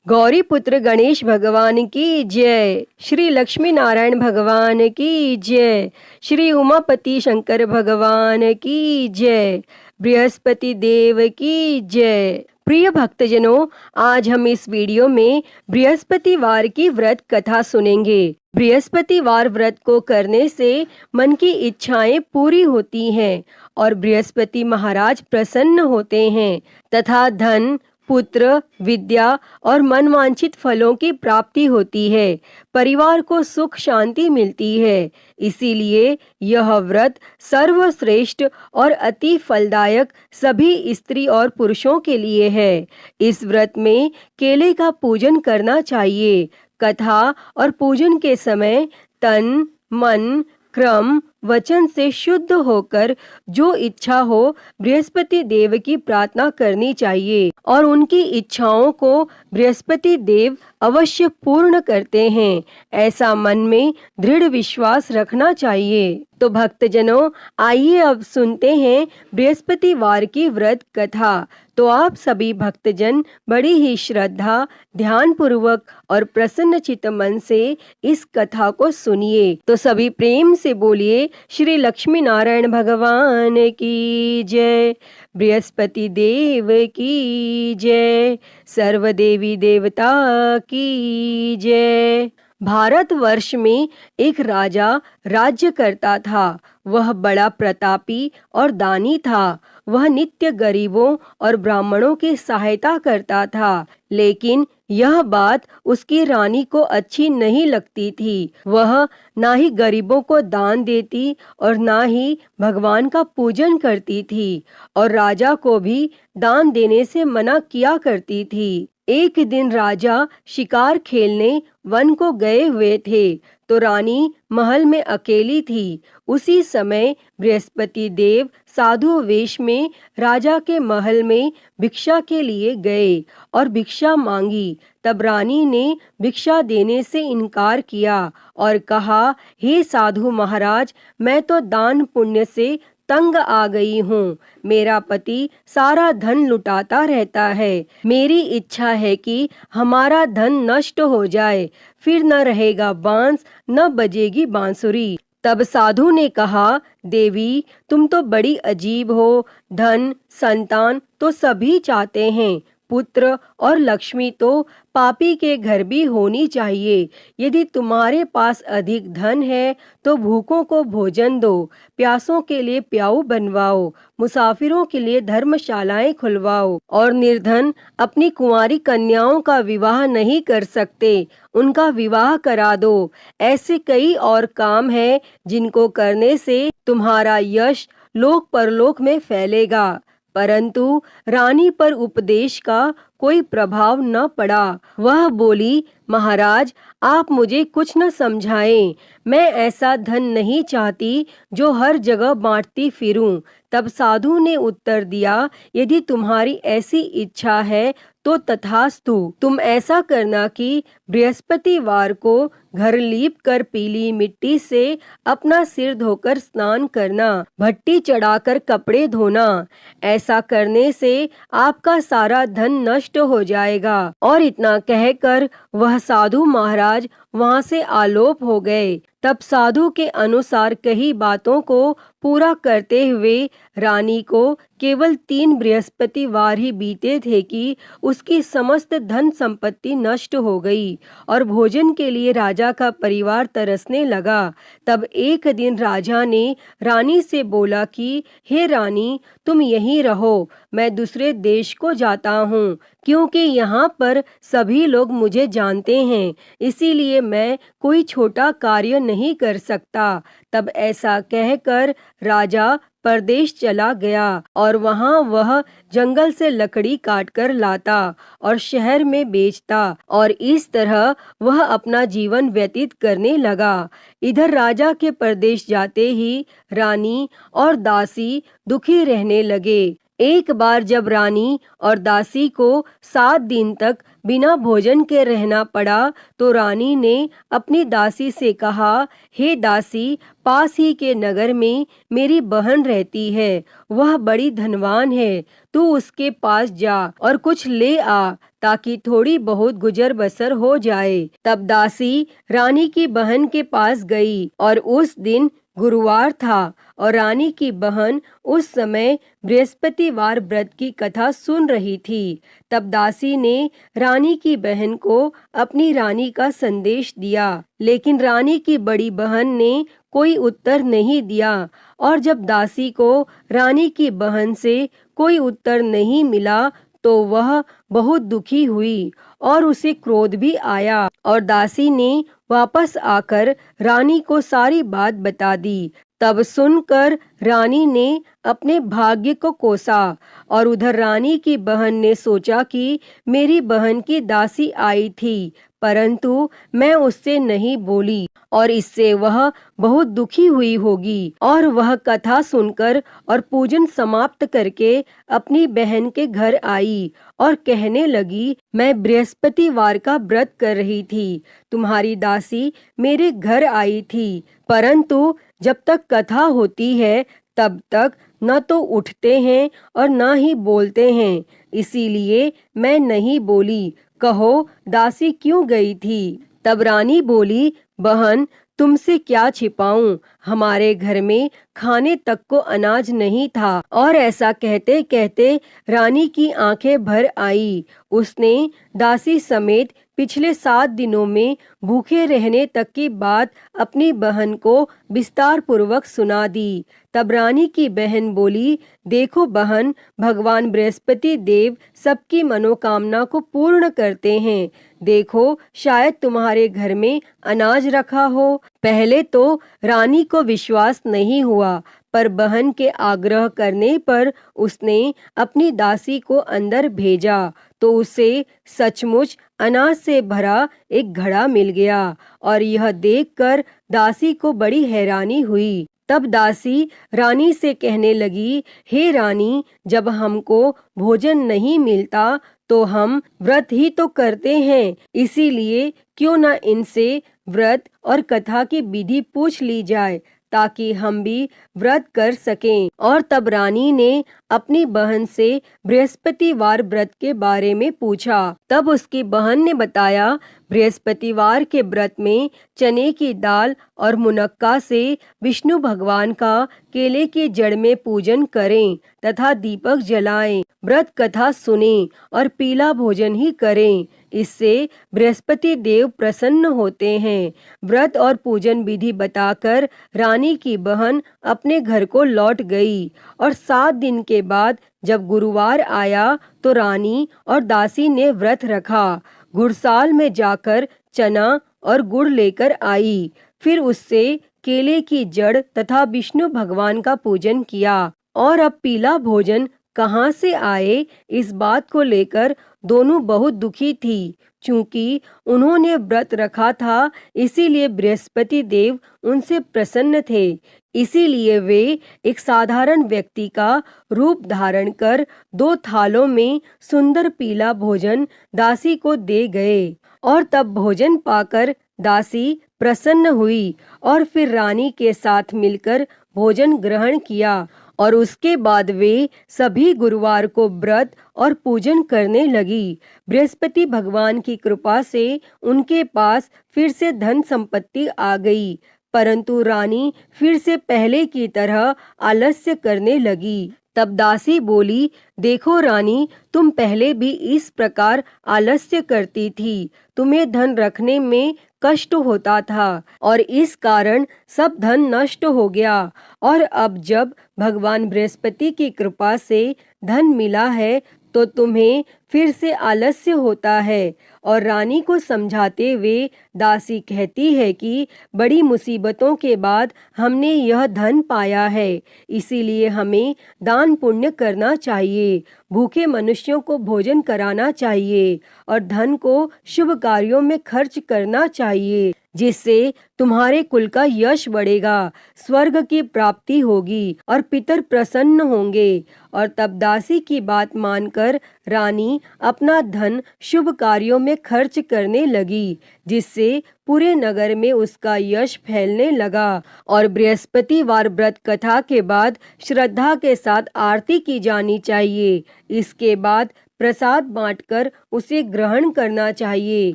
गौरी पुत्र गणेश भगवान की जय। श्री लक्ष्मी नारायण भगवान की जय। श्री उमापति शंकर भगवान की जय। बृहस्पति देव की जय। प्रिय भक्तजनों, आज हम इस वीडियो में बृहस्पतिवार की व्रत कथा सुनेंगे। बृहस्पतिवार व्रत को करने से मन की इच्छाएं पूरी होती हैं और बृहस्पति महाराज प्रसन्न होते हैं तथा धन, पुत्र, विद्या और मनवांछित फलों की प्राप्ति होती है। परिवार को सुख शांति मिलती है। इसीलिए यह व्रत सर्वश्रेष्ठ और अति फलदायक सभी स्त्री और पुरुषों के लिए है। इस व्रत में केले का पूजन करना चाहिए। कथा और पूजन के समय तन, मन, क्रम, वचन से शुद्ध होकर जो इच्छा हो बृहस्पति देव की प्रार्थना करनी चाहिए और उनकी इच्छाओं को बृहस्पति देव अवश्य पूर्ण करते हैं, ऐसा मन में दृढ़ विश्वास रखना चाहिए। तो भक्तजनों, आइए अब सुनते हैं बृहस्पतिवार की व्रत कथा। तो आप सभी भक्तजन बड़ी ही श्रद्धा, ध्यान पूर्वक और प्रसन्न चित्त मन से इस कथा को सुनिए। तो सभी प्रेम से बोलिए श्री लक्ष्मी नारायण भगवान की जय। बृहस्पति देव की जय। सर्व देवी देवता की जय। भारतवर्ष में एक राजा राज्य करता था। वह बड़ा प्रतापी और दानी था। वह नित्य गरीबों और ब्राह्मणों की सहायता करता था, लेकिन यह बात उसकी रानी को अच्छी नहीं लगती थी। वह ना ही गरीबों को दान देती और ना ही भगवान का पूजन करती थी और राजा को भी दान देने से मना किया करती थी। एक दिन राजा शिकार खेलने वन को गए हुए थे तो रानी महल में अकेली थी। उसी समय बृहस्पति देव साधु वेश में राजा के महल में भिक्षा के लिए गए और भिक्षा मांगी। तब रानी ने भिक्षा देने से इनकार किया और कहा, हे साधु महाराज, मैं तो दान पुण्य से तंग आ गई हूँ। मेरा पति सारा धन लुटाता रहता है। मेरी इच्छा है कि हमारा धन नष्ट हो जाए, फिर न रहेगा बांस, न बजेगी बांसुरी। तब साधु ने कहा, देवी, तुम तो बड़ी अजीब हो। धन, संतान तो सभी चाहते हैं, पुत्र और लक्ष्मी तो पापी के घर भी होनी चाहिए। यदि तुम्हारे पास अधिक धन है तो भूखों को भोजन दो, प्यासों के लिए प्याऊ बनवाओ, मुसाफिरों के लिए धर्मशालाएं खुलवाओ और निर्धन अपनी कुंवारी कन्याओं का विवाह नहीं कर सकते, उनका विवाह करा दो। ऐसे कई और काम हैं जिनको करने से तुम्हारा यश लोक परलोक में फैलेगा। परंतु रानी पर उपदेश का कोई प्रभाव न पड़ा। वह बोली, महाराज, आप मुझे कुछ न समझाएं। मैं ऐसा धन नहीं चाहती जो हर जगह बांटती फिरूं। तब साधु ने उत्तर दिया, यदि तुम्हारी ऐसी इच्छा है तो तथास्तु। तुम ऐसा करना कि बृहस्पतिवार को घर लीप कर पीली मिट्टी से अपना सिर धोकर स्नान करना, भट्टी चढ़ाकर कपड़े धोना। ऐसा करने से आपका सारा धन नष्ट हो जाएगा। और इतना कहकर वह साधु महाराज वहां से आलोप हो गए। तब साधु के अनुसार कही बातों को पूरा करते हुए रानी को केवल 3 बृहस्पतिवार ही बीते थे कि उसकी समस्त धन संपत्ति नष्ट हो गई और भोजन के लिए राजा का परिवार तरसने लगा। तब एक दिन राजा ने रानी से बोला कि हे रानी, तुम यहीं रहो, मैं दूसरे देश को जाता हूँ, क्योंकि यहाँ पर सभी लोग मुझे जानते हैं, इसीलिए मैं कोई छोटा कार्य नहीं कर सकता। तब ऐसा कहकर राजा परदेश चला गया और वहाँ वह जंगल से लकड़ी काटकर लाता और शहर में बेचता और इस तरह वह अपना जीवन व्यतीत करने लगा। इधर राजा के परदेश जाते ही रानी और दासी दुखी रहने लगे। एक बार जब रानी और दासी को 7 दिन तक बिना भोजन के रहना पड़ा तो रानी ने अपनी दासी से कहा, हे दासी, पास ही के नगर में मेरी बहन रहती है, वह बड़ी धनवान है, तू उसके पास जा और कुछ ले आ ताकि थोड़ी बहुत गुजर बसर हो जाए। तब दासी रानी की बहन के पास गई और उस दिन गुरुवार था और रानी की बहन उस समय बृहस्पतिवार व्रत की कथा सुन रही थी। तब दासी ने रानी की बहन को अपनी रानी का संदेश दिया, लेकिन रानी की बड़ी बहन ने कोई उत्तर नहीं दिया। और जब दासी को रानी की बहन से कोई उत्तर नहीं मिला तो वह बहुत दुखी हुई और उसे क्रोध भी आया और दासी ने वापस आकर रानी को सारी बात बता दी। तब सुनकर रानी ने अपने भाग्य को कोसा और उधर रानी की बहन ने सोचा कि मेरी बहन की दासी आई थी, परंतु मैं उससे नहीं बोली और इससे वह बहुत दुखी हुई होगी। और वह कथा सुनकर और पूजन समाप्त करके अपनी बहन के घर आई और कहने लगी, मैं बृहस्पतिवार का व्रत कर रही थी, तुम्हारी दासी मेरे घर आई थी, परंतु जब तक कथा होती है तब तक न तो उठते हैं और न ही बोलते हैं, इसीलिए मैं नहीं बोली। कहो दासी क्यों गई थी? तब रानी बोली, बहन तुमसे क्या छिपाऊं, हमारे घर में खाने तक को अनाज नहीं था। और ऐसा कहते कहते रानी की आंखें भर आई। उसने दासी समेत पिछले 7 दिनों में भूखे रहने तक की बात अपनी बहन को विस्तार पूर्वक सुना दी। तब रानी की बहन बोली, देखो बहन, भगवान बृहस्पति देव सबकी मनोकामना को पूर्ण करते हैं। देखो शायद तुम्हारे घर में अनाज रखा हो। पहले तो रानी को विश्वास नहीं हुआ, पर बहन के आग्रह करने पर उसने अपनी दासी को अंदर भेजा तो उसे सचमुच अनाज से भरा एक घड़ा मिल गया और यह देखकर दासी को बड़ी हैरानी हुई। तब दासी रानी से कहने लगी, हे रानी, जब हमको भोजन नहीं मिलता तो हम व्रत ही तो करते हैं, इसीलिए क्यों न इनसे व्रत और कथा की विधि पूछ ली जाए ताकि हम भी व्रत कर सकें। और तब रानी ने अपनी बहन से बृहस्पतिवार व्रत के बारे में पूछा। तब उसकी बहन ने बताया, बृहस्पतिवार के व्रत में चने की दाल और मुनक्का से विष्णु भगवान का केले की जड़ में पूजन करें तथा दीपक जलाएं, व्रत कथा सुनें और पीला भोजन ही करें, इससे बृहस्पति देव प्रसन्न होते हैं। व्रत और पूजन विधि बताकर रानी की बहन अपने घर को लौट गई और 7 दिन के बाद जब गुरुवार आया तो रानी और दासी ने व्रत रखा। गुड़साल में जाकर चना और गुड़ लेकर आई, फिर उससे केले की जड़ तथा विष्णु भगवान का पूजन किया। और अब पीला भोजन कहाँ से आए, इस बात को लेकर दोनों बहुत दुखी थी। चूंकि उन्होंने व्रत रखा था, इसीलिए बृहस्पति देव उनसे प्रसन्न थे। इसीलिए वे एक साधारण व्यक्ति का रूप धारण कर 2 थालों में सुंदर पीला भोजन दासी को दे गए। और तब भोजन पाकर दासी प्रसन्न हुई और फिर रानी के साथ मिलकर भोजन ग्रहण किया और उसके बाद वे सभी गुरुवार को व्रत और पूजन करने लगी। बृहस्पति भगवान की कृपा से उनके पास फिर से धन संपत्ति आ गई, परंतु रानी फिर से पहले की तरह आलस्य करने लगी। तब दासी बोली, देखो रानी, तुम पहले भी इस प्रकार आलस्य करती थी, तुम्हें धन रखने में कष्ट होता था और इस कारण सब धन नष्ट हो गया। और अब जब भगवान बृहस्पति की कृपा से धन मिला है तो तुम्हें फिर से आलस्य होता है। और रानी को समझाते हुए दासी कहती है कि बड़ी मुसीबतों के बाद हमने यह धन पाया है, इसीलिए हमें दान पुण्य करना चाहिए, भूखे मनुष्यों को भोजन कराना चाहिए और धन को शुभ कार्यों में खर्च करना चाहिए, जिससे तुम्हारे कुल का यश बढ़ेगा, स्वर्ग की प्राप्ति होगी और पितर प्रसन्न होंगे। और तब दासी की बात मानकर रानी अपना धन शुभ कार्यों में खर्च करने लगी, जिससे पूरे नगर में उसका यश फैलने लगा। और बृहस्पतिवार व्रत कथा के बाद श्रद्धा के साथ आरती की जानी चाहिए। इसके बाद प्रसाद बांटकर उसे ग्रहण करना चाहिए।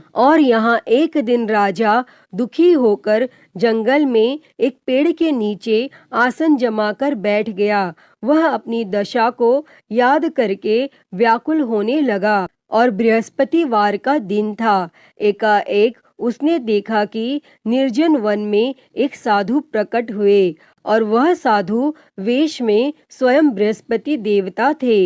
और यहाँ एक दिन राजा दुखी होकर जंगल में एक पेड़ के नीचे आसन जमाकर बैठ गया। वह अपनी दशा को याद करके व्याकुल होने लगा और बृहस्पतिवार का दिन था। एकाएक उसने देखा कि निर्जन वन में एक साधु प्रकट हुए और वह साधु वेश में स्वयं बृहस्पति देवता थे।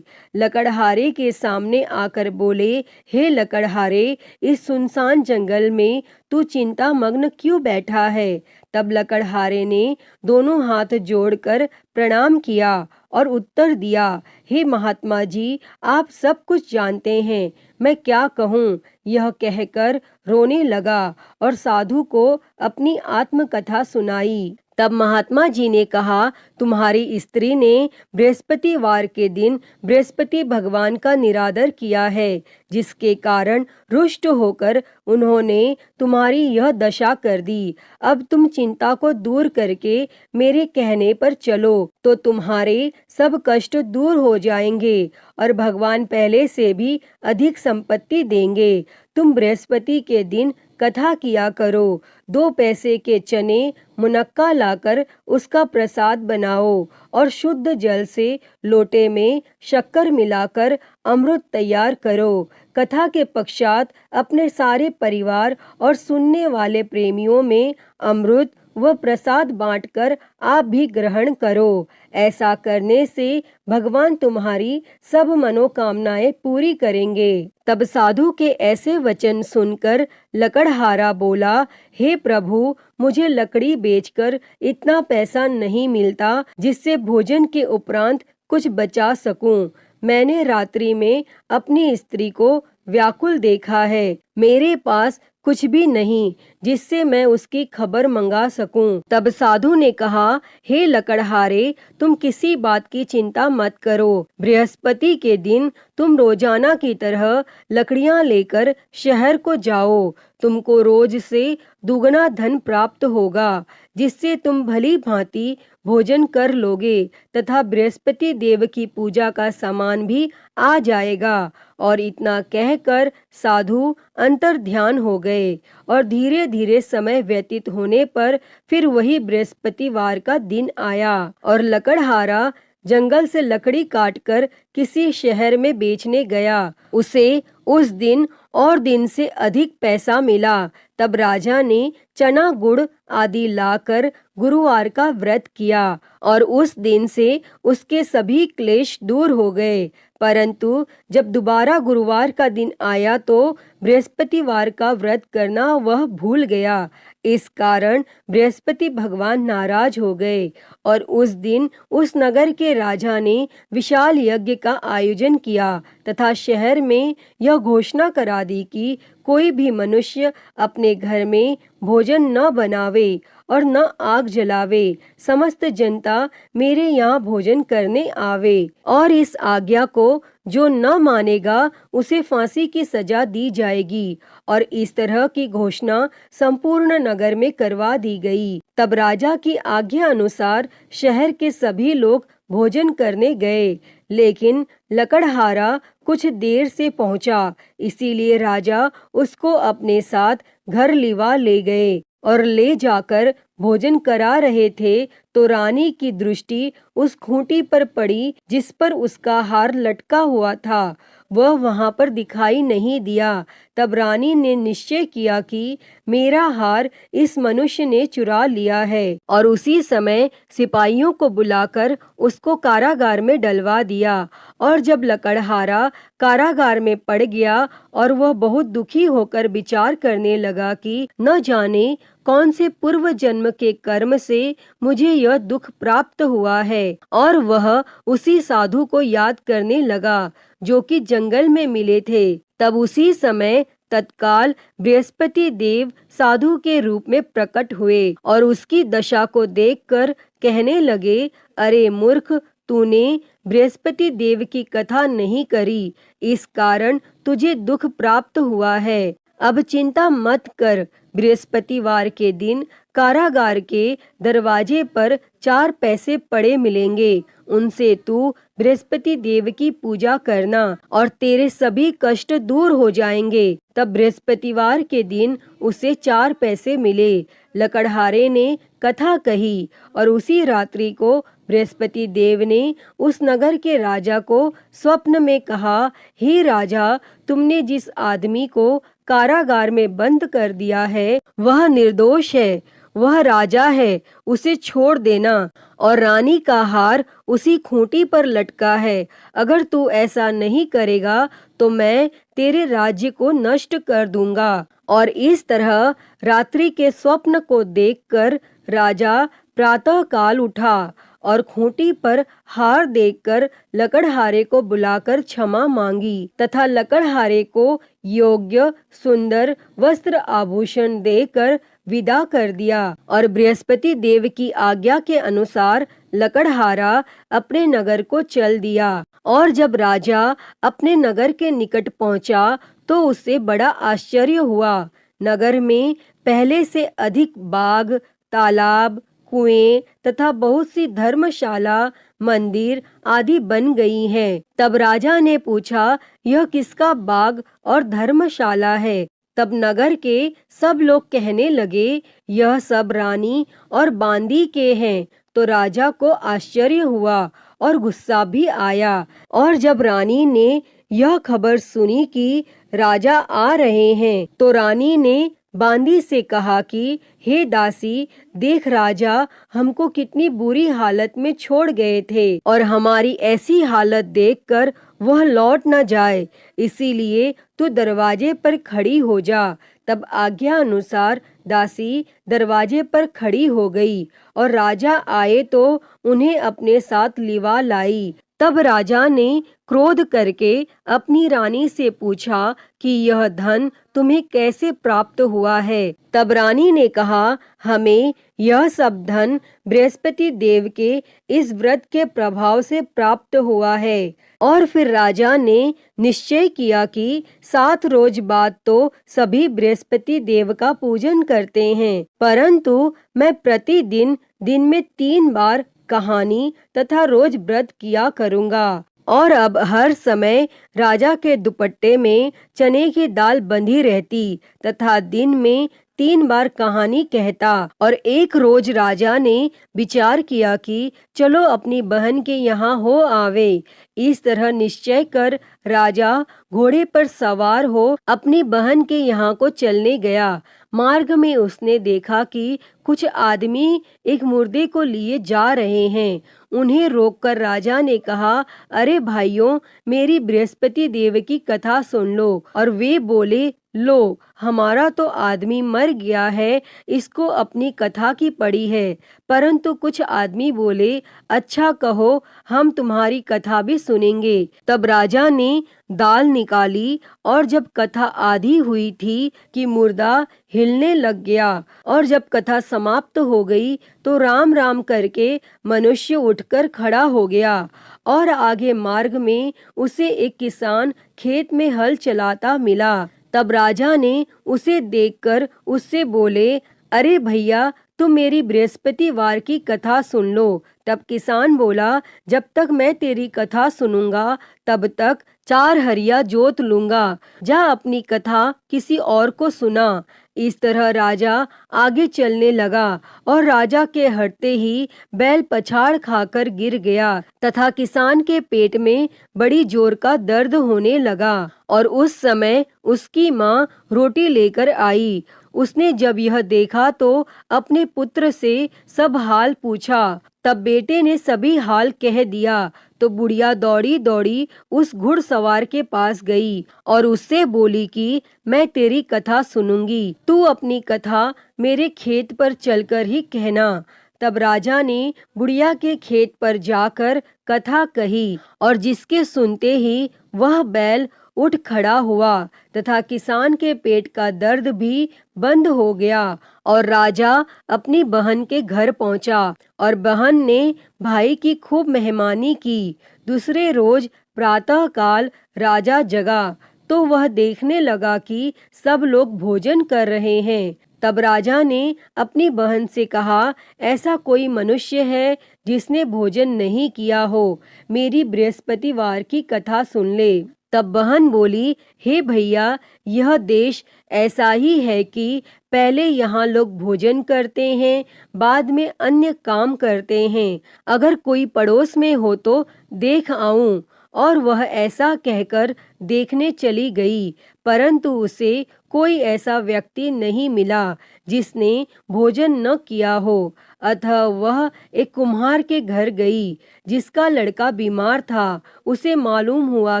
लकड़हारे के सामने आकर बोले, हे लकड़हारे, इस सुनसान जंगल में तू चिंता मग्न क्यों बैठा है? तब लकड़हारे ने दोनों हाथ जोड़कर प्रणाम किया और उत्तर दिया, हे महात्मा जी, आप सब कुछ जानते हैं, मैं क्या कहूँ? यह कहकर रोने लगा और साधु को अपनी आत्मकथा सुनाई। तब महात्मा जी ने कहा, तुम्हारी स्त्री ने बृहस्पतिवार के दिन बृहस्पति भगवान का निरादर किया है, जिसके कारण रुष्ट होकर उन्होंने तुम्हारी यह दशा कर दी। अब तुम चिंता को दूर करके मेरे कहने पर चलो तो तुम्हारे सब कष्ट दूर हो जाएंगे और भगवान पहले से भी अधिक संपत्ति देंगे। तुम बृहस्पति के दिन कथा किया करो। 2 पैसे के चने मुनक्का लाकर उसका प्रसाद बनाओ और शुद्ध जल से लोटे में शक्कर मिलाकर अमृत तैयार करो। कथा के पश्चात अपने सारे परिवार और सुनने वाले प्रेमियों में अमृत व प्रसाद बांटकर आप भी ग्रहण करो। ऐसा करने से भगवान तुम्हारी सब मनोकामनाएं पूरी करेंगे। तब साधु के ऐसे वचन सुनकर लकड़हारा बोला, हे प्रभु, मुझे लकड़ी बेचकर इतना पैसा नहीं मिलता जिससे भोजन के उपरांत कुछ बचा सकूं। मैंने रात्रि में अपनी स्त्री को व्याकुल देखा है। मेरे पास कुछ भी नहीं जिससे मैं उसकी खबर मंगा सकूं। तब साधु ने कहा, हे लकड़हारे, तुम किसी बात की चिंता मत करो। बृहस्पति के दिन तुम रोजाना की तरह लकड़ियां लेकर शहर को जाओ। तुमको रोज से दुगना धन प्राप्त होगा, जिससे तुम भली भांति भोजन कर लोगे तथा बृहस्पति देव की पूजा का सामान भी आ जाएगा। और इतना कहकर साधु अंतर ध्यान हो गए और धीरे धीरे समय व्यतीत होने पर फिर वही बृहस्पतिवार का दिन आया और लकड़हारा जंगल से लकड़ी काटकर किसी शहर में बेचने गया। उसे उस दिन और दिन से अधिक पैसा मिला। तब राजा ने चना गुड़ आदि लाकर गुरुवार का व्रत किया और उस दिन से उसके सभी क्लेश दूर हो गए। परंतु जब दोबारा गुरुवार का दिन आया तो बृहस्पतिवार का व्रत करना वह भूल गया। इस कारण बृहस्पति भगवान नाराज हो गए और उस दिन उस नगर के राजा ने विशाल यज्ञ का आयोजन किया तथा शहर में यह घोषणा करा दी कि कोई भी मनुष्य अपने घर में भोजन न बनावे और न आग जलावे। समस्त जनता मेरे यहाँ भोजन करने आवे और इस आज्ञा को जो न मानेगा उसे फांसी की सजा दी जाएगी। और इस तरह की घोषणा संपूर्ण नगर में करवा दी गई। तब राजा की आज्ञा अनुसार शहर के सभी लोग भोजन करने गए, लेकिन लकड़हारा कुछ देर से पहुंचा, इसीलिए राजा उसको अपने साथ घर लिवा ले गए और ले जाकर भोजन करा रहे थे तो रानी की दृष्टि उस खूंटी पर पड़ी जिस पर उसका हार लटका हुआ था। वह वहां पर दिखाई नहीं दिया। तब रानी ने निश्चय किया कि मेरा हार इस मनुष्य ने चुरा लिया है और उसी समय सिपाहियों को बुलाकर उसको कारागार में डलवा दिया। और जब लकड़हारा कारागार में पड़ गया और वह बहुत दुखी होकर विचार करने लगा कि न जाने कौन से पूर्व जन्म के कर्म से मुझे यह दुख प्राप्त हुआ है, और वह उसी साधु को याद करने लगा जो कि जंगल में मिले थे। तब उसी समय तत्काल बृहस्पति देव साधु के रूप में प्रकट हुए और उसकी दशा को देखकर कहने लगे, अरे मूर्ख, तूने बृहस्पति देव की कथा नहीं करी, इस कारण तुझे दुख प्राप्त हुआ है। अब चिंता मत कर, बृहस्पतिवार के दिन कारागार के दरवाजे पर 4 पैसे पड़े मिलेंगे। उनसे तू बृहस्पति देव की पूजा करना और तेरे सभी कष्ट दूर हो जाएंगे। तब बृहस्पतिवार के दिन उसे 4 पैसे मिले। लकड़हारे ने कथा कही और उसी रात्रि को बृहस्पति देव ने उस नगर के राजा को स्वप्न में कहा, हे राजा, तुमने जिस आदमी को कारागार में बंद कर दिया है वह निर्दोष है, वह राजा है, उसे छोड़ देना। और रानी का हार उसी खूंटी पर लटका है। अगर तू ऐसा नहीं करेगा तो मैं तेरे राज्य को नष्ट कर दूंगा। और इस तरह रात्रि के स्वप्न को देखकर राजा प्रातः काल उठा और खूंटी पर हार देखकर लकड़हारे को बुलाकर क्षमा मांगी तथा लकड़हारे को योग्य सुंदर वस्त्र आभूषण देकर विदा कर दिया। और बृहस्पति देव की आज्ञा के अनुसार लकड़हारा अपने नगर को चल दिया। और जब राजा अपने नगर के निकट पहुंचा तो उसे बड़ा आश्चर्य हुआ। नगर में पहले से अधिक बाग, तालाब, कुएं तथा बहुत सी धर्मशाला, मंदिर आदि बन गई हैं। तब राजा ने पूछा, यह किसका बाग और धर्मशाला है? तब नगर के सब लोग कहने लगे, यह सब रानी और बांदी के हैं। तो राजा को आश्चर्य हुआ और गुस्सा भी आया। और जब रानी ने यह खबर सुनी कि राजा आ रहे हैं तो रानी ने बांदी से कहा कि हे दासी, देख राजा हमको कितनी बुरी हालत में छोड़ गए थे और हमारी ऐसी हालत देखकर वह लौट न जाए, इसीलिए तू दरवाजे पर खड़ी हो जा। तब आज्ञा अनुसार दासी दरवाजे पर खड़ी हो गई और राजा आए तो उन्हें अपने साथ लिवा लाई। तब राजा ने क्रोध करके अपनी रानी से पूछा कि यह धन तुम्हें कैसे प्राप्त हुआ है? तब रानी ने कहा, हमें यह सब धन बृहस्पति देव के इस व्रत के प्रभाव से प्राप्त हुआ है। और फिर राजा ने निश्चय किया कि 7 रोज बाद तो सभी बृहस्पति देव का पूजन करते हैं, परंतु मैं प्रतिदिन दिन में 3 बार कहानी तथा रोज व्रत किया करूँगा। और अब हर समय राजा के दुपट्टे में चने की दाल बंधी रहती तथा दिन में 3 बार कहानी कहता। और एक रोज राजा ने विचार किया कि चलो अपनी बहन के यहाँ हो आवे। इस तरह निश्चय कर राजा घोड़े पर सवार हो अपनी बहन के यहाँ को चलने गया। मार्ग में उसने देखा कि कुछ आदमी एक मुर्दे को लिए जा रहे हैं। उन्हें रोककर राजा ने कहा, अरे भाइयों, मेरी बृहस्पति देव की कथा सुन लो। और वे बोले, लो, हमारा तो आदमी मर गया है, इसको अपनी कथा की पड़ी है। परंतु कुछ आदमी बोले, अच्छा कहो, हम तुम्हारी कथा भी सुनेंगे। तब राजा ने दाल निकाली और जब कथा आधी हुई थी कि मुर्दा हिलने लग गया। और जब कथा समाप्त हो गई तो राम राम करके मनुष्य उठकर खड़ा हो गया। और आगे मार्ग में उसे एक किसान खेत में हल चलाता मिला। तब राजा ने उसे देखकर उससे बोले, अरे भैया, तुम मेरी बृहस्पतिवार की कथा सुन लो। तब किसान बोला, जब तक मैं तेरी कथा सुनूंगा तब तक 4 हरिया जोत लूंगा। जा अपनी कथा किसी और को सुना। इस तरह राजा आगे चलने लगा और राजा के हटते ही बैल पछाड़ खाकर गिर गया तथा किसान के पेट में बड़ी जोर का दर्द होने लगा। और उस समय उसकी माँ रोटी लेकर आई। उसने जब यह देखा तो अपने पुत्र से सब हाल पूछा। तब बेटे ने सभी हाल कह दिया। तो बुढ़िया दौड़ी दौड़ी उस घुड़सवार के पास गई और उससे बोली कि मैं तेरी कथा सुनूंगी, तू अपनी कथा मेरे खेत पर चलकर ही कहना। तब राजा ने बुढ़िया के खेत पर जाकर कथा कही और जिसके सुनते ही वह बैल उठ खड़ा हुआ तथा किसान के पेट का दर्द भी बंद हो गया। और राजा अपनी बहन के घर पहुंचा और बहन ने भाई की खूब मेहमानी की। दूसरे रोज प्रातः काल राजा जगा तो वह देखने लगा कि सब लोग भोजन कर रहे हैं। तब राजा ने अपनी बहन से कहा, ऐसा कोई मनुष्य है जिसने भोजन नहीं किया हो, मेरी बृहस्पतिवार की कथा सुन ले। तब बहन बोली, हे भैया, यह देश ऐसा ही है कि पहले यहाँ लोग भोजन करते हैं, बाद में अन्य काम करते हैं। अगर कोई पड़ोस में हो तो देख आऊं। और वह ऐसा कहकर देखने चली गई, परंतु उसे कोई ऐसा व्यक्ति नहीं मिला जिसने भोजन न किया हो। अतः वह एक कुम्हार के घर गई जिसका लड़का बीमार था। उसे मालूम हुआ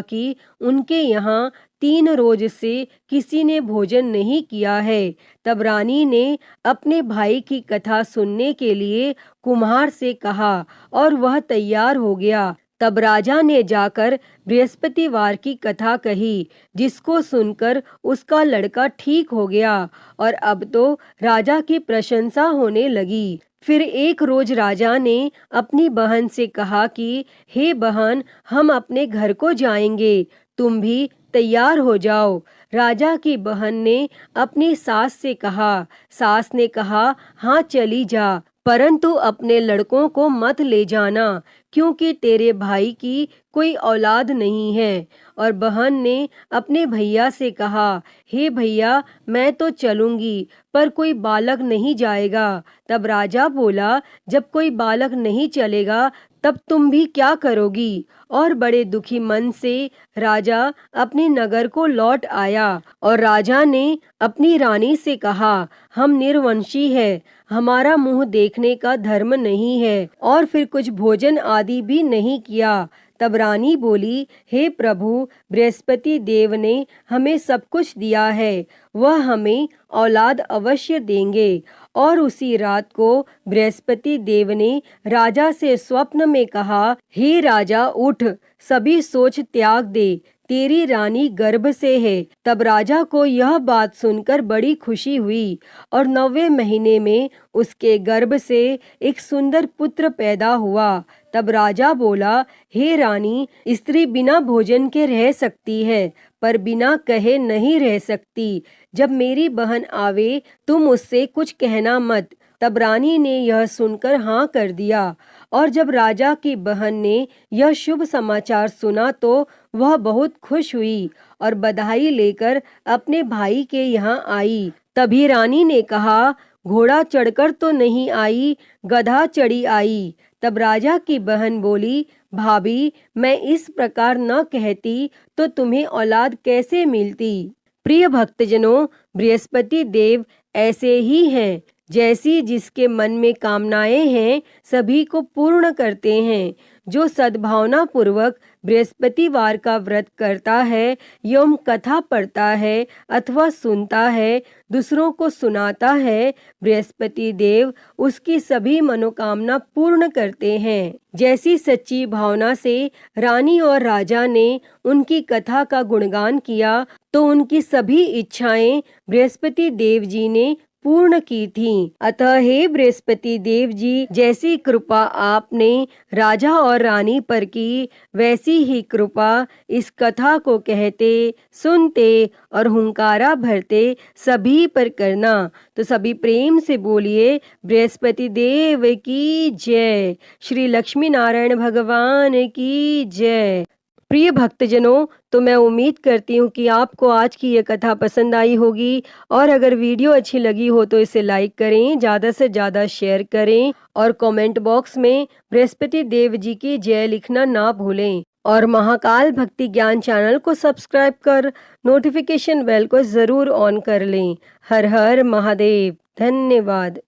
कि उनके यहाँ 3 रोज से किसी ने भोजन नहीं किया है। तब रानी ने अपने भाई की कथा सुनने के लिए कुम्हार से कहा और वह तैयार हो गया। तब राजा ने जाकर बृहस्पतिवार की कथा कही, जिसको सुनकर उसका लड़का ठीक हो गया और अब तो राजा की प्रशंसा होने लगी। फिर एक रोज राजा ने अपनी बहन से कहा कि हे बहन, हम अपने घर को जाएंगे, तुम भी तैयार हो जाओ। राजा की बहन ने अपनी सास से कहा। सास ने कहा, हाँ चली जा, परंतु अपने लड़कों को मत ले जाना, क्योंकि तेरे भाई की कोई औलाद नहीं है। और बहन ने अपने भैया से कहा, हे भैया, मैं तो चलूंगी, पर कोई बालक नहीं जाएगा। तब राजा बोला, जब कोई बालक नहीं चलेगा तब तुम भी क्या करोगी? और बड़े दुखी मन से राजा अपने नगर को लौट आया। और राजा ने अपनी रानी से कहा, हम निर्वंशी है, हमारा मुंह देखने का धर्म नहीं है। और फिर कुछ भोजन आदि भी नहीं किया। तब रानी बोली, हे प्रभु, बृहस्पति देव ने हमें सब कुछ दिया है, वह हमें औलाद अवश्य देंगे। और उसी रात को बृहस्पति देव ने राजा से स्वप्न में कहा, हे राजा, उठ, सभी सोच त्याग दे, तेरी रानी गर्भ से है। तब राजा को यह बात सुनकर बड़ी खुशी हुई और 9वें महीने में उसके गर्भ से एक सुंदर पुत्र पैदा हुआ। तब राजा बोला, हे रानी, स्त्री बिना भोजन के रह सकती है, पर बिना कहे नहीं रह सकती। जब मेरी बहन आवे तुम उससे कुछ कहना मत। तब रानी ने यह सुनकर हाँ कर दिया। और जब राजा की बहन ने यह शुभ समाचार सुना तो वह बहुत खुश हुई और बधाई लेकर अपने भाई के यहाँ आई। तभी रानी ने कहा, घोड़ा चढ़कर तो नहीं आई, गधा चढ़ी आई। तब राजा की बहन बोली, भाभी, मैं इस प्रकार न कहती तो तुम्हें औलाद कैसे मिलती। प्रिय भक्तजनों, बृहस्पति देव ऐसे ही हैं, जैसी जिसके मन में कामनाएं हैं सभी को पूर्ण करते हैं। जो सद्भावना पूर्वक बृहस्पतिवार का व्रत करता है एवं कथा पढ़ता है अथवा सुनता है, दूसरों को सुनाता है, बृहस्पति देव उसकी सभी मनोकामना पूर्ण करते हैं। जैसी सच्ची भावना से रानी और राजा ने उनकी कथा का गुणगान किया तो उनकी सभी इच्छाएं बृहस्पति देव जी ने पूर्ण की थीं। अतः हे बृहस्पति देव जी, जैसी कृपा आपने राजा और रानी पर की, वैसी ही कृपा इस कथा को कहते, सुनते और हुंकारा भरते सभी पर करना। तो सभी प्रेम से बोलिए, बृहस्पति देव की जय, श्री लक्ष्मी नारायण भगवान की जय। प्रिय भक्तजनों, तो मैं उम्मीद करती हूँ कि आपको आज की ये कथा पसंद आई होगी। और अगर वीडियो अच्छी लगी हो तो इसे लाइक करें, ज़्यादा से ज़्यादा शेयर करें और कमेंट बॉक्स में बृहस्पति देव जी की जय लिखना ना भूलें। और महाकाल भक्ति ज्ञान चैनल को सब्सक्राइब कर नोटिफिकेशन बेल को ज़रूर ऑन कर लें। हर हर महादेव। धन्यवाद।